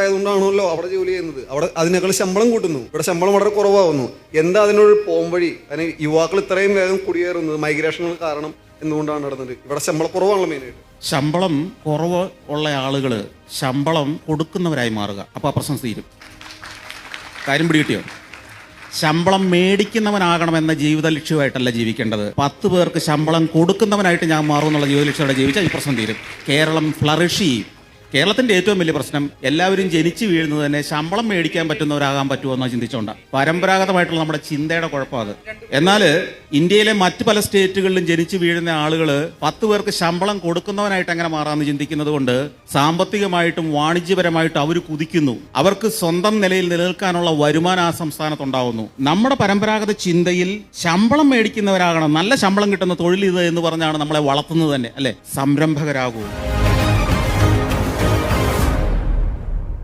ആയതുകൊണ്ടാണല്ലോ അവിടെ ജോലി ചെയ്യുന്നത്. അവിടെ അതിനേക്കാൾ ശമ്പളം കൂട്ടുന്നു, ഇവിടെ ശമ്പളം വളരെ കുറവാകുന്നു. എന്താ അതിനൊരു പോംവഴി? അതിന് യുവാക്കൾ ഇത്രയും വേഗം കുടിയേറുന്നത് മൈഗ്രേഷനുകൾ കാരണം എന്തുകൊണ്ടാണ് നടന്നത്? ഇവിടെ ശമ്പളം കുറവാണല്ലോ മെയിനായിട്ട്. ശമ്പളം കുറവ് ഉള്ള ആളുകൾ ശമ്പളം കൊടുക്കുന്നവരായി മാറുക, അപ്പോൾ ആ പ്രശ്നം തീരും. കാര്യം പിടികിട്ടിയോ? ശമ്പളം മേടിക്കുന്നവനാകണമെന്ന ജീവിത ലക്ഷ്യമായിട്ടല്ല ജീവിക്കേണ്ടത്. 10 പേർക്ക് ശമ്പളം കൊടുക്കുന്നവനായിട്ട് ഞാൻ മാറും എന്നുള്ള ജീവിത ലക്ഷ്യത്തോടെ ജീവിച്ചാൽ ഈ പ്രശ്നം തീരും. കേരളം ഫ്ലറിഷ് ചെയ്യും. കേരളത്തിന്റെ ഏറ്റവും വലിയ പ്രശ്നം എല്ലാവരും ജനിച്ചു വീഴുന്നത് തന്നെ ശമ്പളം മേടിക്കാൻ പറ്റുന്നവരാകാൻ പറ്റുമോ എന്നോ ചിന്തിച്ചുകൊണ്ടാണ്. പരമ്പരാഗതമായിട്ടുള്ള നമ്മുടെ ചിന്തയുടെ കുഴപ്പം അത്. എന്നാൽ ഇന്ത്യയിലെ മറ്റ് പല സ്റ്റേറ്റുകളിലും ജനിച്ചു വീഴുന്ന ആളുകൾ 10 പേർക്ക് ശമ്പളം കൊടുക്കുന്നവനായിട്ട് എങ്ങനെ മാറാമെന്ന് ചിന്തിക്കുന്നത് കൊണ്ട് സാമ്പത്തികമായിട്ടും വാണിജ്യപരമായിട്ടും അവർ കുതിക്കുന്നു. അവർക്ക് സ്വന്തം നിലയിൽ നിലനിൽക്കാനുള്ള വരുമാനം ആ സംസ്ഥാനത്തുണ്ടാവുന്നു. നമ്മുടെ പരമ്പരാഗത ചിന്തയിൽ ശമ്പളം മേടിക്കുന്നവരാകണം, നല്ല ശമ്പളം കിട്ടുന്ന തൊഴിൽ ഇത് എന്ന് പറഞ്ഞാണ് നമ്മളെ വളർത്തുന്നത് തന്നെ, അല്ലെ? സംരംഭകരാകൂ.